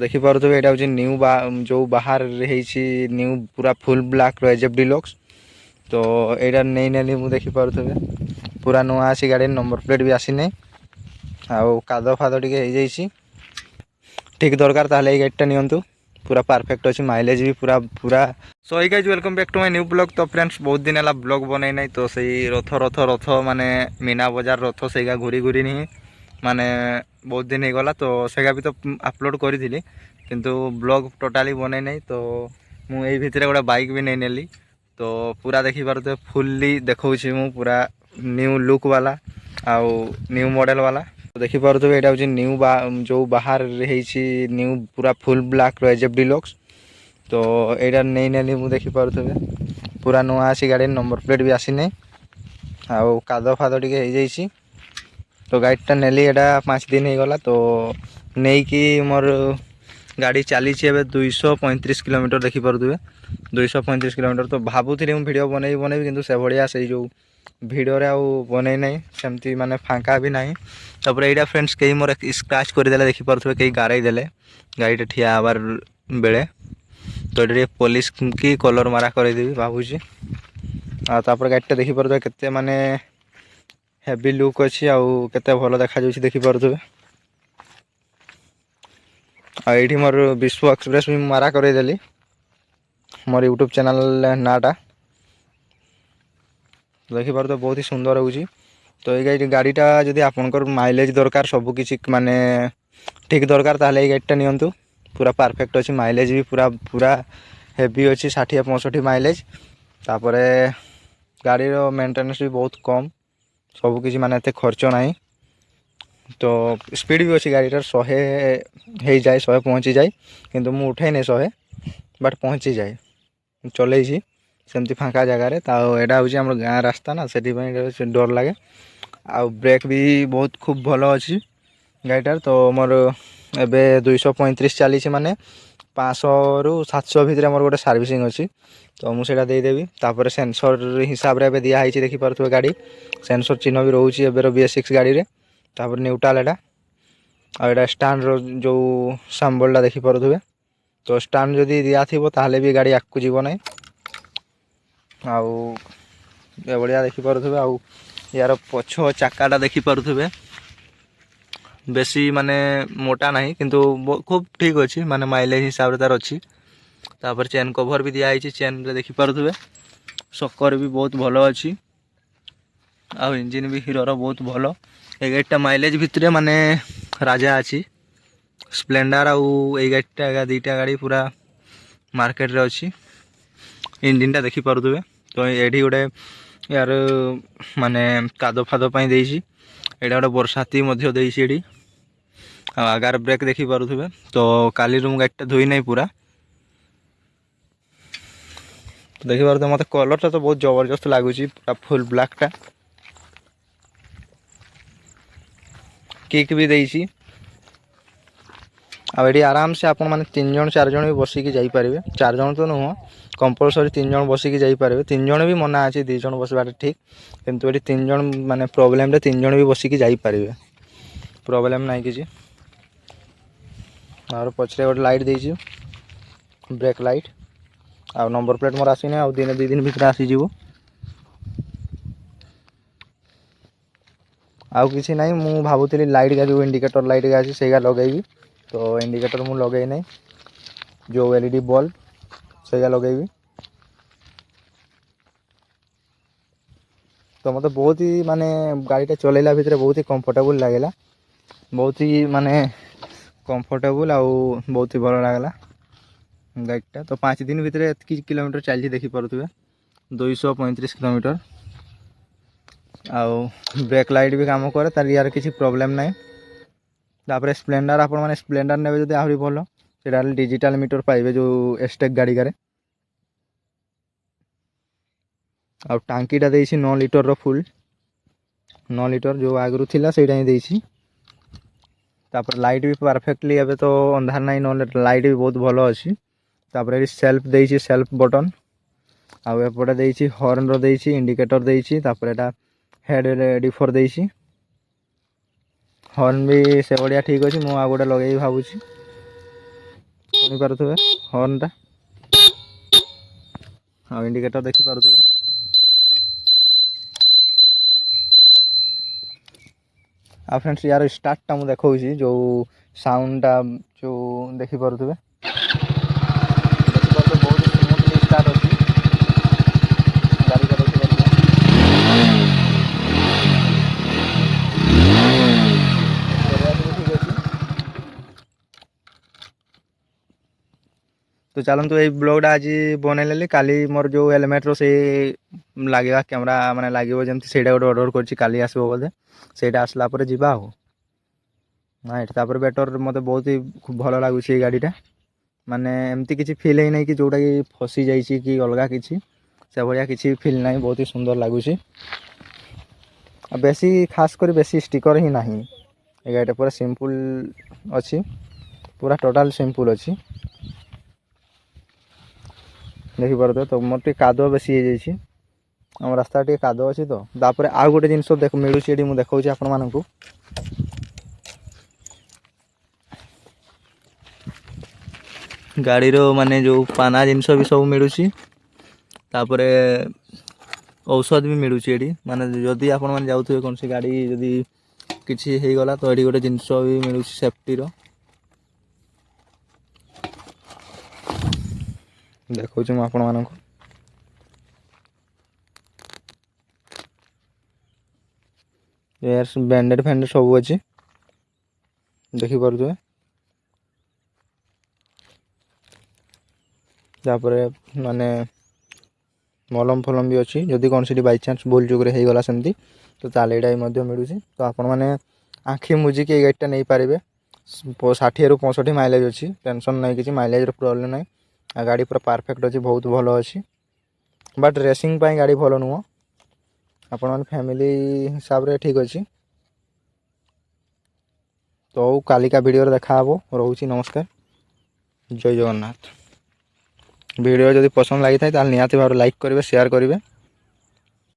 ଦେଖିପାରୁଥିବେ ଏଇଟା ହେଉଛି ନ୍ୟୁ ଯେଉଁ ବାହାରରେ ହେଇଛି ନ୍ୟୁ ପୁରା ଫୁଲ୍ ବ୍ଲାକ୍ର ଏଜେଫ୍ ଡିଲକ୍ସ। ତ ଏଇଟା ନେଇନେଲି ମୁଁ, ଦେଖିପାରୁଥିବେ ପୁରା ନୂଆ ଆସି ଗାଡ଼ି ନମ୍ବର ପ୍ଲେଟ୍ ବି ଆସିନାହିଁ। ଆଉ କାଦ ଫାଦ ଟିକେ ହେଇଯାଇଛି। ଠିକ୍ ଦରକାର ତାହେଲେ ଏଇ ଗାଡ଼ିଟା ନିଅନ୍ତୁ, ପୁରା ପରଫେକ୍ଟ ଅଛି, ମାଇଲେଜ୍ ବି ପୁରା। So hey guys, welcome back to my new blog. ତ ଫ୍ରେଣ୍ଡସ୍, ବହୁତ ଦିନ ହେଲା ବ୍ଲଗ୍ ବନେଇ ନାହିଁ। ତ ସେଇ ରଥ ମାନେ ମୀନା ବଜାର ରଥ ସେଇଗା ଘୁରି ହିଁ ମାନେ ବହୁତ ଦିନ ହେଇଗଲା। ତ ସେଇଗା ବି ତ ଆପଲୋଡ଼ କରିଥିଲି, କିନ୍ତୁ ବ୍ଲଗ୍ ଟୋଟାଲି ବନେଇ ନାହିଁ। ତ ମୁଁ ଏଇ ଭିତରେ ଗୋଟେ ବାଇକ୍ ବି ନେଇନେଲି। ତ ପୁରା ଦେଖିପାରୁଥିବେ ଫୁଲ୍ଲି ଦେଖାଉଛି ମୁଁ, ପୁରା ନ୍ୟୁ ଲୁକ୍ ବାଲା ଆଉ ନ୍ୟୁ ମଡ଼େଲ୍ ବାଲା। ଦେଖିପାରୁଥିବେ ଏଇଟା ହେଉଛି ନ୍ୟୁ ଯେଉଁ ବାହାରରେ ହେଇଛି ନ୍ୟୁ ପୁରା ଫୁଲ୍ ବ୍ଲାକ୍ର ଏଜେଫ୍ ଡିଲକ୍ସ। ତ ଏଇଟା ନେଇନେଲି ମୁଁ, ଦେଖିପାରୁଥିବେ ପୁରା ନୂଆ ଆସି ଗାଡ଼ି ନମ୍ବର ପ୍ଲେଟ୍ ବି ଆସିନାହିଁ। ଆଉ କାଦ ଫାଦ ଟିକେ ହେଇଯାଇଛି। ତ ଗାଡ଼ିଟା ନେଲି, ଏଇଟା 5 ଦିନ ହେଇଗଲା। ତ ନେଇକି ମୋର ଗାଡ଼ି ଚାଲିଛି ଏବେ 235 କିଲୋମିଟର। ଦେଖିପାରୁଥିବେ 235 କିଲୋମିଟର। ତ ଭାବୁଥିଲି ମୁଁ ଭିଡ଼ିଓ ବନେଇବି, କିନ୍ତୁ ସେଭଳିଆ ସେଇ ଯେଉଁ ଭିଡ଼ିଓରେ ଆଉ ବନେଇ ନାହିଁ, ସେମିତି ମାନେ ଫାଙ୍କା ବି ନାହିଁ। ତାପରେ ଏଇଟା ଫ୍ରେଣ୍ଡସ୍ କେହି ମୋର ସ୍କ୍ରାଚ୍ କରିଦେଲେ, ଦେଖିପାରୁଥିବେ କେହି ଗାରେଇ ଦେଲେ ଗାଡ଼ିଟା ଠିଆ ହେବାର ବେଳେ। ତ ଏଇଟା ଟିକେ ପଲିସ୍ କି କଲର୍ ମାରା କରିଦେବି ଭାବୁଛି। ଆଉ ତାପରେ ଗାଡ଼ିଟା ଦେଖିପାରୁଥିବେ କେତେ ମାନେ ହେଭି ଲୁକ୍ ଅଛି, ଆଉ କେତେ ଭଲ ଦେଖାଯାଉଛି ଦେଖିପାରୁଥିବେ। ଆଉ ଏଇଠି ମୋର ବିଶ୍ୱ ଏକ୍ସପ୍ରେସ୍ ବି ମାରା କରେଇଦେଲି, ମୋର ୟୁଟ୍ୟୁବ୍ ଚ୍ୟାନେଲ୍ ନାଁଟା। ଦେଖିପାରୁଥିବେ ବହୁତ ହି ସୁନ୍ଦର ହେଉଛି। ତ ଏଇ ଗାଡ଼ିଟା ଯଦି ଆପଣଙ୍କର ମାଇଲେଜ୍ ଦରକାର, ସବୁ କିଛି ମାନେ ଠିକ୍ ଦରକାର, ତାହେଲେ ଏଇ ଗାଡ଼ିଟା ନିଅନ୍ତୁ, ପୁରା ପରଫେକ୍ଟ ଅଛି, ମାଇଲେଜ୍ ବି ପୁରା ହେଭି ଅଛି, 60-65 ମାଇଲେଜ୍। ତାପରେ ଗାଡ଼ିର ମେଣ୍ଟେନାନ୍ସ ବି ବହୁତ କମ୍, ସବୁକିଛି ମାନେ ଏତେ ଖର୍ଚ୍ଚ ନାହିଁ। ତ ସ୍ପିଡ଼ ବି ଅଛି ଗାଡ଼ିଟାର, 100 ହେଇଯାଏ, 100 ପହଞ୍ଚିଯାଏ। କିନ୍ତୁ ମୁଁ ଉଠେଇନି 100, ବଟ୍ ପହଞ୍ଚିଯାଏ, ଚଲେଇଛି ସେମିତି ଫାଙ୍କା ଜାଗାରେ। ତ ଏଇଟା ହେଉଛି ଆମର ଗାଁ ରାସ୍ତା ନା, ସେଥିପାଇଁ ଡର ଲାଗେ। ଆଉ ବ୍ରେକ୍ ବି ବହୁତ ଖୁବ୍ ଭଲ ଅଛି ଗାଡ଼ିଟାର। ତ ମୋର ଏବେ 235 ଚାଲିଛି, ମାନେ 500ରୁ 700 ଭିତରେ ମୋର ଗୋଟେ ସର୍ଭିସିଂ ଅଛି। ତ ମୁଁ ସେଇଟା ଦେଇଦେବି। ତାପରେ ସେନ୍ସର ହିସାବରେ ଏବେ ଦିଆହେଇଛି, ଦେଖିପାରୁଥିବେ ଗାଡ଼ି ସେନ୍ସର ଚିହ୍ନ ବି ରହୁଛି ଏବେର BS6 ଗାଡ଼ିରେ। ତାପରେ ନ୍ୟୁଟ୍ରାଲ୍ ଏଇଟା, ଆଉ ଏଇଟା ଷ୍ଟାଣ୍ଡର ଯେଉଁ ସାମ୍ବଲଟା ଦେଖିପାରୁଥିବେ। ତ ଷ୍ଟାଣ୍ଡ ଯଦି ଦିଆଥିବ ତାହେଲେ ବି ଗାଡ଼ି ଆଗକୁ ଯିବ ନାହିଁ। ଆଉ ଏଭଳିଆ ଦେଖିପାରୁଥିବେ। ଆଉ ୟାର ପଛ ଚାକାଟା ଦେଖିପାରୁଥିବେ, ବେଶୀ ମାନେ ମୋଟା ନାହିଁ, କିନ୍ତୁ ଖୁବ୍ ଠିକ୍ ଅଛି, ମାନେ ମାଇଲେଜ୍ ହିସାବରେ ତା'ର ଅଛି। ତାପରେ ଚେନ୍ କଭର୍ ବି ଦିଆହେଇଛି, ଚେନ୍ରେ ଦେଖିପାରୁଥିବେ। ସକର୍ ବି ବହୁତ ଭଲ ଅଛି, ଆଉ ଇଞ୍ଜିନ୍ ବି ହିରୋର ବହୁତ ଭଲ। ଏ ଗାଡ଼ିଟା ମାଇଲେଜ୍ ଭିତରେ ମାନେ ରାଜା ଅଛି। ସ୍ପ୍ଲେଣ୍ଡର ଆଉ ଏଇ ଗାଡ଼ିଟା, ଦୁଇଟା ଗାଡ଼ି ପୁରା ମାର୍କେଟରେ ଅଛି। ଇଞ୍ଜିନ୍ଟା ଦେଖିପାରୁଥିବେ। ତ ଏଇଠି ଗୋଟେ ୟାର ମାନେ କାଦ ଫାଦ ପାଇଁ ଦେଇଛି, ଏଇଟା ଗୋଟେ ବର୍ଷାତି ମଧ୍ୟ ଦେଇଛି ଏଠି। ଆଉ ଆଗାର ବ୍ରେକ୍ ଦେଖିପାରୁଥିବେ। ତ କାଲିରୁ ମୁଁ ଗାଡ଼ିଟା ଧୋଇ ନାହିଁ ପୁରା, ଦେଖିପାରୁଥିବେ। ମୋତେ କଲର୍ଟା ତ ବହୁତ ଜବରଦସ୍ତ ଲାଗୁଛି, ପୁରା ଫୁଲ୍ ବ୍ଲାକ୍ଟା। କିକ୍ ବି ଦେଇଛି। ଆଉ ଏଠି ଆରାମସେ ଆପଣମାନେ 3 ଜଣ 4 ଜଣ ବି ବସିକି ଯାଇପାରିବେ। 4 ଜଣ ତ ନୁହଁ, କମ୍ପଲସରି 3 ଜଣ ବସିକି ଯାଇପାରିବେ। 3 ଜଣ ବି ମନା ଅଛି, 2 ଜଣ ବସିବାଟା ଠିକ୍। କିନ୍ତୁ ଏଠି 3 ଜଣ ମାନେ ପ୍ରୋବ୍ଲେମରେ 3 ଜଣ ବି ବସିକି ଯାଇପାରିବେ, ପ୍ରୋବ୍ଲେମ୍ ନାହିଁ କିଛି। ଆଉ ପଛରେ ଗୋଟେ ଲାଇଟ୍ ଦେଇଛି, ବ୍ରେକ୍ ଲାଇଟ୍। ଆଉ ନମ୍ବର ପ୍ଲେଟ୍ ମୋର ଆସିନି, ଆଉ 2 ଦିନ ଭିତରେ ଆସିଯିବ। ଆଉ କିଛି ନାହିଁ। ମୁଁ ଭାବୁଥିଲି ଲାଇଟ୍ ଯେଉଁ ଇଣ୍ଡିକେଟର ଲାଇଟ୍ ଅଛି ସେଇଟା ଲଗାଇବି। ତ ଇଣ୍ଡିକେଟର ମୁଁ ଲଗାଇ ନାହିଁ, ଯେଉଁ LED ବଲ୍ବ ସେଇଟା ଲଗାଇବି। ତ ମୋତେ ବହୁତ ହି ମାନେ ଗାଡ଼ିଟା ଚଲାଇଲା ଭିତରେ ବହୁତ ହି କମ୍ଫର୍ଟେବୁଲ୍ ଲାଗିଲା, ବହୁତ ହି ମାନେ କମ୍ଫର୍ଟେବୁଲ୍, ଆଉ ବହୁତ ହି ଭଲ ଲାଗିଲା ଗାଡ଼ିଟା। ତ 5 ଦିନ ଭିତରେ ଏତିକି କିଲୋମିଟର ଚାଲିଛି, ଦେଖିପାରୁଥିବେ 235 କିଲୋମିଟର। ଆଉ ବ୍ରେକ୍ ଲାଇଟ୍ ବି କାମ କରେ, ତାର ୟାର କିଛି ପ୍ରୋବ୍ଲେମ୍ ନାହିଁ। ତାପରେ ସ୍ପ୍ଲେଣ୍ଡର, ଆପଣମାନେ ସ୍ପ୍ଲେଣ୍ଡର ନେବେ ଯଦି ଆହୁରି ଭଲ, ସେଇଟା ହେଲେ ଡିଜିଟାଲ ମିଟର ପାଇବେ, ଯେଉଁ ଏସ୍ଟେକ୍ ଗାଡ଼ିକାରେ। ଆଉ ଟାଙ୍କିଟା ଦେଇଛି 9 ଲିଟରର ଫୁଲ୍, 9 ଲିଟର ଯେଉଁ ଆଗରୁ ଥିଲା ସେଇଟା ହିଁ ଦେଇଛି। ତାପରେ ଲାଇଟ୍ ବି ପରଫେକ୍ଟଲି, ଏବେ ତ ଅନ୍ଧାର ନାହିଁ, ନହେଲେ ଲାଇଟ୍ ବି ବହୁତ ଭଲ ଅଛି। ତାପରେ ଏଠି ସେଲ୍ଫ ଦେଇଛି, ସେଲ୍ଫ ବଟନ୍। ଆଉ ଏପଟେ ଦେଇଛି ହର୍ଣ୍ଣର ଦେଇଛି, ଇଣ୍ଡିକେଟର ଦେଇଛି। ତାପରେ ଏଇଟା ହେଡ଼୍ ଡିଫର୍ ଦେଇଛି, ହର୍ଣ୍ଣ ବି ସେଭଳିଆ ଠିକ୍ ଅଛି। ମୁଁ ଆଉ ଗୋଟେ ଲଗେଇବି ଭାବୁଛି। ଶୁଣିପାରୁଥିବେ ହର୍ନଟା ଆଉ ଇଣ୍ଡିକେଟର ଦେଖିପାରୁଥିବେ। ଆଉ ଫ୍ରେଣ୍ଡସ୍ ୟାର ଷ୍ଟାର୍ଟଟା ମୁଁ ଦେଖାଉଛି, ଯେଉଁ ସାଉଣ୍ଡଟା ଯେଉଁ ଦେଖିପାରୁଥିବେ ବହୁତ ସ୍ମୁଥଲି ଷ୍ଟାର୍ଟ ଅଛି ଗାଡ଼ିଟା ଦେଖିପାରୁଥିବେ। ଠିକ୍ ଅଛି। ତ ଚାଲନ୍ତୁ ଏଇ ବ୍ଲଗ୍ଟା ଆଜି ବନେଇଲେଲି, କାଲି ମୋର ଯେଉଁ ହେଲମେଟ୍ର ସେଇ ଲାଗିବା କ୍ୟାମେରା ମାନେ ଲାଗିବ ଯେମିତି ସେଇଟା ଗୋଟେ ଅର୍ଡ଼ର କରିଛି, କାଲି ଆସିବ ବୋଧେ। ସେଇଟା ଆସିଲା ପରେ ଯିବା ଆଉ ନାଇଁ। ତାପରେ ବେଟର୍ ମୋତେ ବହୁତ ହି ଭଲ ଲାଗୁଛି ଏଇ ଗାଡ଼ିଟା, ମାନେ ଏମିତି କିଛି ଫିଲ୍ ହେଇନାହିଁ କି ଯେଉଁଟାକି ଫସି ଯାଇଛି କି ଅଲଗା କିଛି, ସେଭଳିଆ କିଛି ଫିଲ୍ ନାହିଁ। ବହୁତ ହି ସୁନ୍ଦର ଲାଗୁଛି। ଆଉ ବେଶୀ ଖାସ୍ କରି ବେଶୀ ଷ୍ଟିକର୍ ହିଁ ନାହିଁ। ଏ ଗାଡ଼ିଟା ପୁରା ସିମ୍ପୁଲ୍ ଅଛି, ପୁରା ଟୋଟାଲ୍ ସିମ୍ପୁଲ୍ ଅଛି। ଦେଖିପାରୁଥିବେ ତ ମୋର ଟିକେ କାଦୁଅ ବେଶୀ ହେଇଯାଇଛି, ଆମ ରାସ୍ତା ଟିକେ କାଦୁଅ ଅଛି ତ। ତାପରେ ଆଉ ଗୋଟେ ଜିନିଷ ମିଳୁଛି ଏଠି, ମୁଁ ଦେଖାଉଛି ଆପଣମାନଙ୍କୁ। ଗାଡ଼ିର ମାନେ ଯେଉଁ ପାନା ଜିନିଷ ବି ସବୁ ମିଳୁଛି। ତାପରେ ଔଷଧ ବି ମିଳୁଛି ଏଠି, ମାନେ ଯଦି ଆପଣମାନେ ଯାଉଥିବେ କୌଣସି ଗାଡ଼ି ଯଦି କିଛି ହେଇଗଲା ତ ଏଠି ଗୋଟେ ଜିନିଷ ବି ମିଳୁଛି ସେଫ୍ଟିର। ଦେଖାଉଛି ମୁଁ ଆପଣମାନଙ୍କୁ। ବ୍ୟାଣ୍ଡେଡ୍ ଫ୍ୟାଣ୍ଡେଡ୍ ସବୁ ଅଛି, ଦେଖିପାରୁଥିବେ। ତାପରେ ମାନେ ମଲମ ଫଲମ ବି ଅଛି, ଯଦି କ'ଣ ସେଠି ବାଇଚାନ୍ସ ଭୁଲ ଯୁଗରେ ହେଇଗଲା ସେମିତି ତ ତାହେଲେ ଏଇଟା ବି ମଧ୍ୟ ମିଳୁଛି। ତ ଆପଣମାନେ ଆଖି ମୁଜିକି ଏଇ ଗାଡ଼ିଟା ନେଇପାରିବେ। 60ରୁ 65 ମାଇଲେଜ୍ ଅଛି, ଟେନସନ୍ ନାହିଁ କିଛି, ମାଇଲେଜ୍ର ପ୍ରୋବ୍ଲେମ୍ ନାହିଁ। ଆଉ ଗାଡ଼ି ପୁରା ପରଫେକ୍ଟ ଅଛି, ବହୁତ ଭଲ ଅଛି। ବଟ୍ ରେସିଂ ପାଇଁ ଗାଡ଼ି ଭଲ ନୁହଁ, ଆପଣମାନେ ଫ୍ୟାମିଲି ହିସାବରେ ଠିକ୍ ଅଛି। ତ ହଉ, କାଲିକା ଭିଡ଼ିଓରେ ଦେଖା ହେବ। ରହୁଛି, ନମସ୍କାର, ଜୟ ଜଗନ୍ନାଥ। ଭିଡ଼ିଓ ଯଦି ପସନ୍ଦ ଲାଗିଥାଏ ତାହେଲେ ନିହାତି ଭାବରେ ଲାଇକ୍ କରିବେ, ସେୟାର କରିବେ।